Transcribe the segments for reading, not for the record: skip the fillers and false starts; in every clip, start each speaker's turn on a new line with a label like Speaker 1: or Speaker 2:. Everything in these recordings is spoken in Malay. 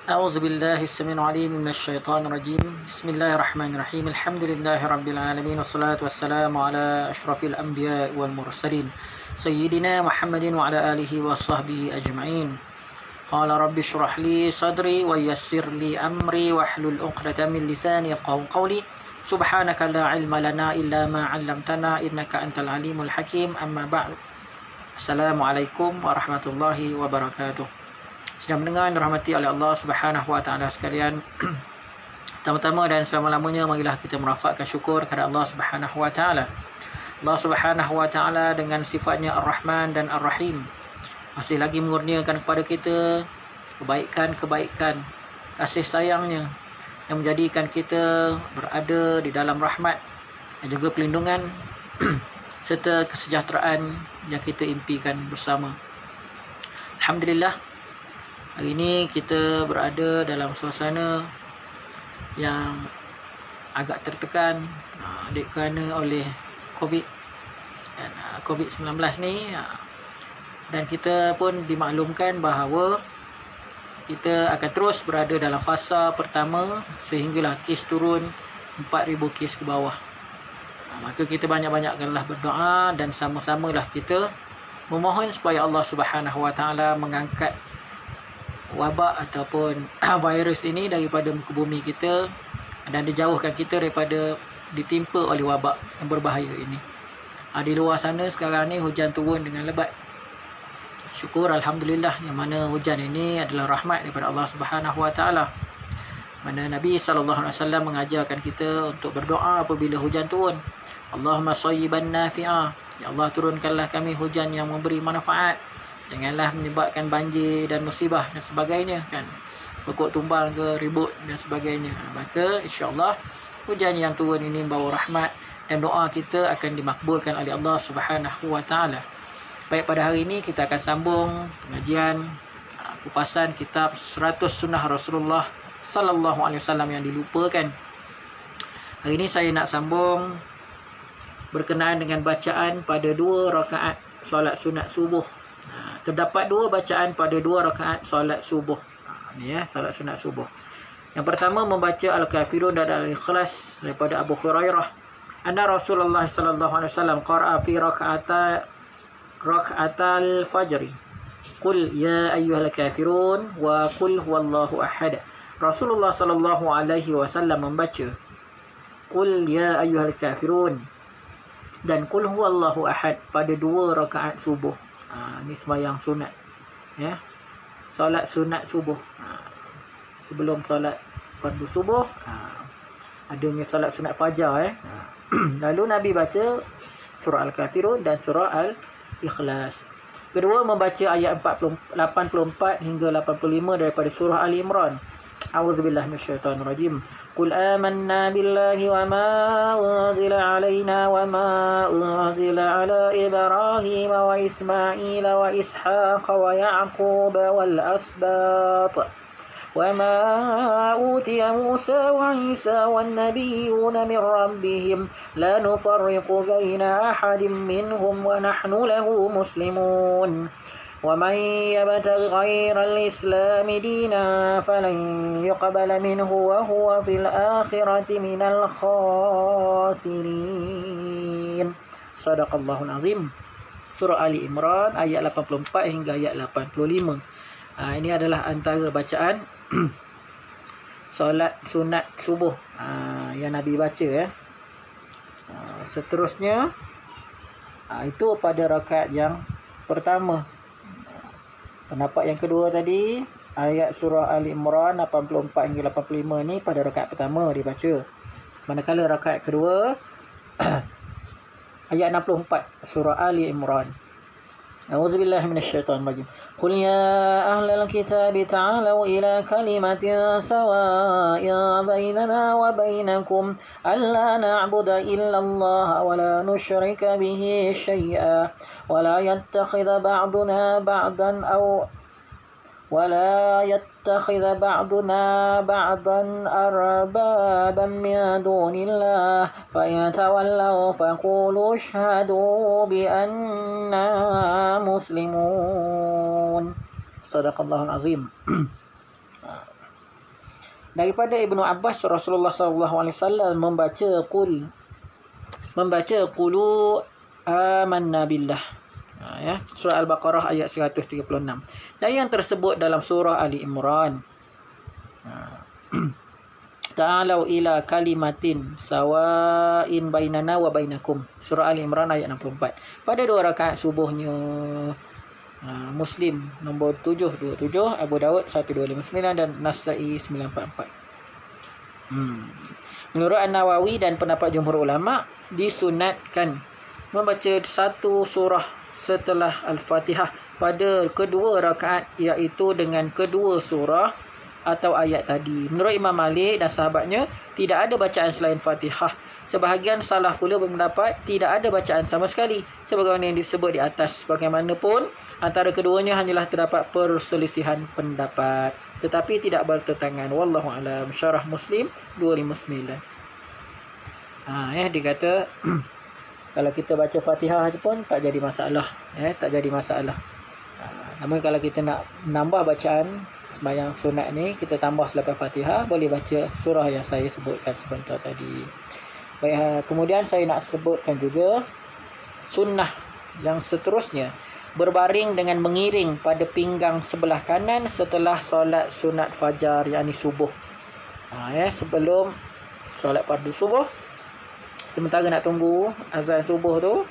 Speaker 1: أعوذ بالله السميع العليم من الشيطان الرجيم. بسم الله الرحمن الرحيم. الحمد لله رب العالمين والصلاة والسلام على أشرف الأنبياء والمرسلين سيدنا محمد وعلى آله وصحبه أجمعين. قال رب اشرح لي صدري ويسر لي أمري واحلل عقدة من لساني يفقهوا قولي. سبحانك لا علم لنا إلا ما علمتنا إنك أنت العليم الحكيم. أما بعد. Assalamualaikum warahmatullahi wabarakatuh. Sedang mendengar dan dirahmati oleh Allah Subhanahu wa taala sekalian. Pertama-tama dan selama-lamanya marilah kita merafakkan syukur kepada Allah Subhanahu wa taala. Allah Subhanahu wa taala dengan sifatnya Ar-Rahman dan Ar-Rahim masih lagi mengurniakan kepada kita kebaikan-kebaikan, kasih sayangnya yang menjadikan kita berada di dalam rahmat dan juga pelindungan serta kesejahteraan yang kita impikan bersama. Alhamdulillah, hari ini kita berada dalam suasana yang agak tertekan kerana oleh COVID-19 ni, dan kita pun dimaklumkan bahawa kita akan terus berada dalam fasa pertama sehinggalah kes turun 4,000 kes ke bawah. Maka kita banyak-banyakkanlah berdoa dan sama-samalah kita memohon supaya Allah Subhanahu wa taala mengangkat wabak ataupun virus ini daripada muka bumi kita dan dijauhkan kita daripada ditimpa oleh wabak yang berbahaya ini. Di luar sana sekarang ni hujan turun dengan lebat. Syukur alhamdulillah yang mana hujan ini adalah rahmat daripada Allah Subhanahu wa taala. Mana Nabi sallallahu alaihi wasallam mengajarkan kita untuk berdoa apabila hujan turun. Allahumma sayyiban nafi'ah. Ya Allah, turunkanlah kami hujan yang memberi manfaat. Janganlah menyebabkan banjir dan musibah dan sebagainya kan. Pokok tumbang ke ribut dan sebagainya. Maka insya-Allah hujan yang turun ini membawa rahmat dan doa kita akan dimakbulkan oleh Allah Subhanahu wa taala. Baik, pada hari ini kita akan sambung pengajian kupasan kitab 100 Sunnah Rasulullah sallallahu alaihi wasallam yang dilupakan. Hari ini saya nak sambung berkenaan dengan bacaan pada 2 rakaat solat sunat subuh. Terdapat 2 bacaan pada 2 rakaat solat subuh. Ni solat sunat subuh. Yang pertama membaca Al-Kafirun dan Al-Ikhlas daripada Abu Hurairah. Anna Rasulullah sallallahu alaihi wasallam qara'a fi raka'atal fajri. Qul ya ayyuhal kafirun wa qul huwallahu ahad. Rasulullah sallallahu alaihi wasallam membaca Qul ya ayyuhal kafirun dan Qul huwallahu ahad pada 2 rakaat subuh. Ni sembahyang sunat. Ya. Solat sunat subuh. Sebelum solat fardu subuh, adanya solat sunat fajar. Lalu Nabi baca surah Al-Kafirun dan surah Al-Ikhlas. Kedua, membaca ayat 84 hingga 85 daripada surah Ali Imran. A'udzubillahi minasyaitonir rajim. Qul amanna billahi wa ma unzila alaina wa ma unzila ala Ibrahim wa Ismail wa Ishaq wa Ya'qub wal asbat wa ma utiya Musa wa Isa wan nabiyyuna min rabbihim la nufarriqu baina ahadin minhum wa nahnu lahu muslimun. وَمَنْ يَبْتَغِ غَيْرَ الْإِسْلَامِ دِينًا فَلَنْ يُقْبَلَ مِنْهُ وَهُوَ فِي الْآخِرَةِ مِنَ الْخَاسِرِينَ. Sadaqallahul Azim. Surah Ali Imran ayat 84 hingga ayat 85. Ini adalah antara bacaan solat sunat subuh yang Nabi baca. Seterusnya itu pada rakaat yang pertama. Pendapat yang kedua tadi, ayat surah Ali Imran 84 hingga 85 ni pada rakaat pertama dibaca. Manakala rakaat kedua ayat 64 surah Ali Imran. A'udzubillahi minasyaitonir rajim. Qul ya ahlal kitab ta'alu ila kalimatin sawa'in bainana wa bainakum alla na'budu illa Allah wa la nusyrika bihi syai'a wa la yattakhidha ba'duna ba'dan ولا يتخذ بعضنا بعضا أربابا من دون الله فإن تولوا فقولوا اشهدوا بأننا مسلمون. Sadaqallahul Azim. Daripada Ibnu Abbas, Rasulullah SAW membaca qulu amanna billah. Ya, surah Al-Baqarah ayat 136. Dan yang tersebut dalam surah Ali Imran. Ta'alau ila kalimatin sawa'in bainana wa bainakum. Surah Ali Imran ayat 64. Pada 2 rakaat subuhnya. Muslim nombor 727, Abu Daud 1259 dan Nasa'i 944. Menurut An-Nawawi dan pendapat jumhur ulama, disunatkan membaca satu surah setelah Al-Fatihah pada kedua rakaat, iaitu dengan kedua surah atau ayat tadi. Menurut Imam Malik dan sahabatnya, tidak ada bacaan selain Fatihah. Sebahagian salah pula berpendapat tidak ada bacaan sama sekali, sebagaimana yang disebut di atas. Bagaimanapun, antara keduanya hanyalah terdapat perselisihan pendapat, tetapi tidak bertentangan. Wallahu a'lam. Syarah Muslim 259. Dia kata kalau kita baca Fatihah pun tak jadi masalah, tak jadi masalah. Namun kalau kita nak menambah bacaan sembahyang sunat ni, kita tambah selepas Fatihah, boleh baca surah yang saya sebutkan sebentar tadi. Baik, kemudian saya nak sebutkan juga sunnah yang seterusnya, berbaring dengan mengiring pada pinggang sebelah kanan setelah solat sunat fajar, yakni subuh. Sebelum solat fardu subuh, sementara nak tunggu azan subuh tu,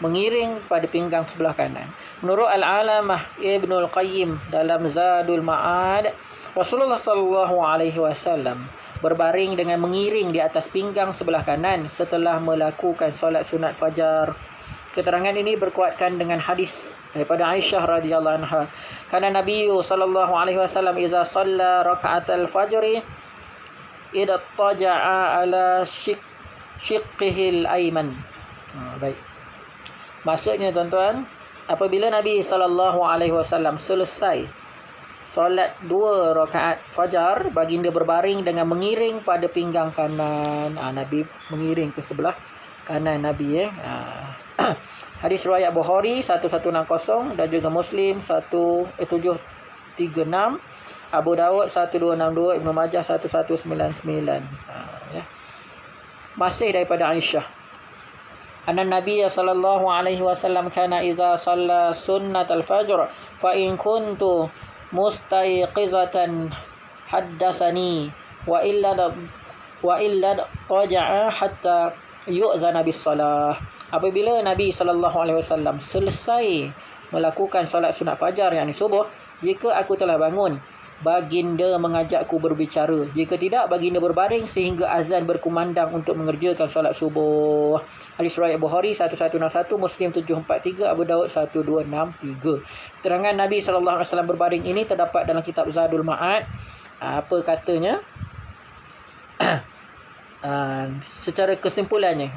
Speaker 1: mengiring pada pinggang sebelah kanan. Menurut Al-Alamah Ibnul Qayyim dalam Zadul Ma'ad, Rasulullah SAW berbaring dengan mengiring di atas pinggang sebelah kanan setelah melakukan solat sunat fajar. Keterangan ini berkuatkan dengan hadis daripada Aisyah radhiyallahu anha. Kana Nabi sallallahu alaihi wasallam idza shalla raka'atal fajri idza taja'a ala shiqqihil ayman. Baik. Maksudnya tuan-tuan, apabila Nabi sallallahu alaihi wasallam selesai solat 2 rakaat fajar, baginda berbaring dengan mengiring pada pinggang kanan. Nabi mengiring ke sebelah kanan Nabi. Hadis riwayat Bukhari 1160 dan juga Muslim 1736, Abu Daud 1262, Ibnu Majah 1199. Masih daripada Aisyah. Anna Nabi sallallahu alaihi wasallam kana idza shalla sunnatal fajr fa in kuntu mustaiqizatan haddatsani wa illa raja'a hatta yu'zana bis salah. Apabila Nabi SAW selesai melakukan solat sunat fajar, yakni subuh, jika aku telah bangun, baginda mengajakku berbicara. Jika tidak, baginda berbaring sehingga azan berkumandang untuk mengerjakan solat subuh. Hadis riwayat Bukhari 1161, Muslim 743, Abu Daud 1263. Keterangan Nabi SAW berbaring ini terdapat dalam kitab Zadul Ma'ad. Apa katanya? Secara kesimpulannya,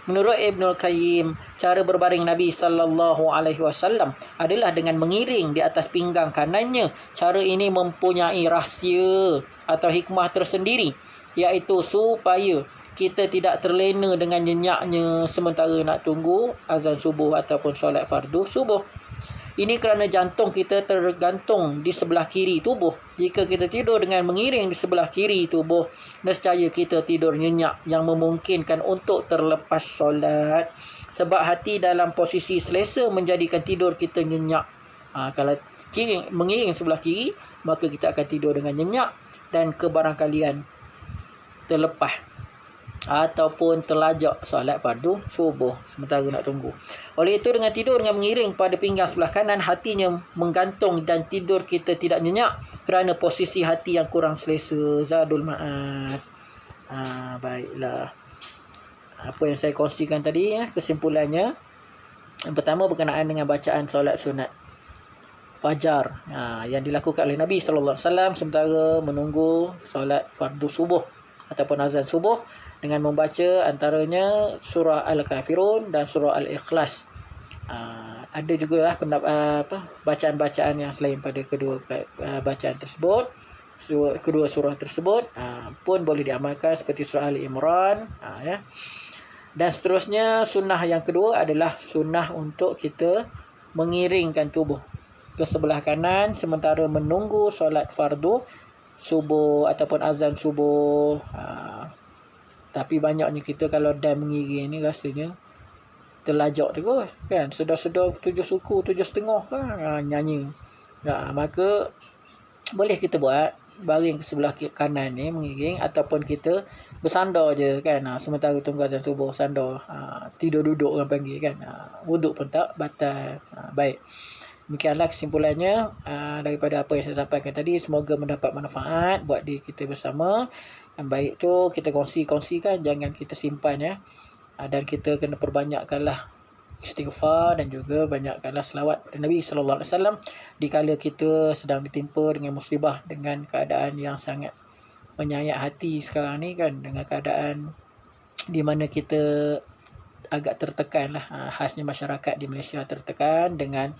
Speaker 1: menurut Ibnul Qayyim, cara berbaring Nabi SAW adalah dengan mengiring di atas pinggang kanannya. Cara ini mempunyai rahsia atau hikmah tersendiri, iaitu supaya kita tidak terlena dengan nyenyaknya sementara nak tunggu azan subuh ataupun solat fardu subuh. Ini kerana jantung kita tergantung di sebelah kiri tubuh. Jika kita tidur dengan mengiring di sebelah kiri tubuh, nescaya kita tidur nyenyak yang memungkinkan untuk terlepas solat. Sebab hati dalam posisi selesa menjadikan tidur kita nyenyak. Kalau mengiring sebelah kiri, maka kita akan tidur dengan nyenyak dan kebarangkalian terlepas ataupun terlajak solat fardu subuh sementara nak tunggu. Oleh itu, dengan tidur dengan mengiring pada pinggang sebelah kanan, hatinya menggantung dan tidur kita tidak nyenyak kerana posisi hati yang kurang selesa. Zadul Ma'ad. Baiklah. Apa yang saya kongsikan tadi, kesimpulannya, yang pertama berkenaan dengan bacaan solat sunat fajar yang dilakukan oleh Nabi SAW sementara menunggu solat fardu subuh ataupun azan subuh, dengan membaca antaranya surah Al-Kafirun dan surah Al-Ikhlas. Ada juga bacaan-bacaan yang selain pada kedua bacaan tersebut, kedua surah tersebut pun boleh diamalkan, seperti surah Ali Imran. Dan seterusnya, sunnah yang kedua adalah sunnah untuk kita mengiringkan tubuh ke sebelah kanan sementara menunggu solat fardu subuh ataupun azan subuh. Tapi banyaknya kita kalau dan mengiring ni rasanya terlajak terus kan, sedar-sedar 7 suku 7.5 kan nyanyi. Maka boleh kita buat baring ke sebelah kanan ni mengiring, ataupun kita bersandar je kan. Sementara tunggu azan subuh sandar, tidur duduk orang panggil kan. Wuduk pun tak batal. Baik, demikianlah kesimpulannya daripada apa yang saya sampaikan tadi. Semoga mendapat manfaat buat diri kita bersama. Yang baik tu kita kongsikan, jangan kita simpan ya. Dan kita kena perbanyakkanlah istighfar dan juga banyakkanlah selawat kepada Nabi sallallahu alaihi wasallam dikala kita sedang ditimpa dengan musibah, dengan keadaan yang sangat menyayat hati sekarang ni kan, dengan keadaan di mana kita agak tertekan lah, khasnya masyarakat di Malaysia tertekan dengan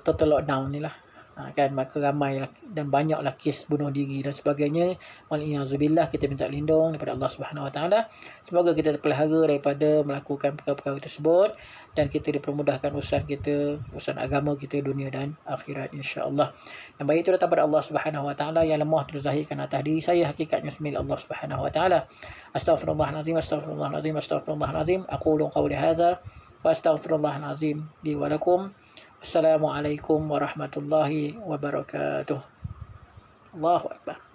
Speaker 1: total lockdown ni lah. Kan, maka ramailah dan banyaklah kes bunuh diri dan sebagainya. Wal'iyazubillah, kita minta lindung daripada Allah Subhanahu Wa Taala. Semoga kita terpelihara daripada melakukan perkara-perkara tersebut dan kita dipermudahkan urusan kita, urusan agama kita, dunia dan akhirat, insya-Allah. Yang baik itu datang daripada Allah Subhanahu Wa Taala, yang lemah terzahirkan atas diri saya hakikatnya milik Allah Subhanahu Wa Taala. Astaghfirullahalazim, astaghfirullahalazim, astaghfirullahalazim. Aqulu qawli hadza wa astaghfirullahalazim li wa lakum. Assalamualaikum warahmatullahi wabarakatuh. Allahu akbar.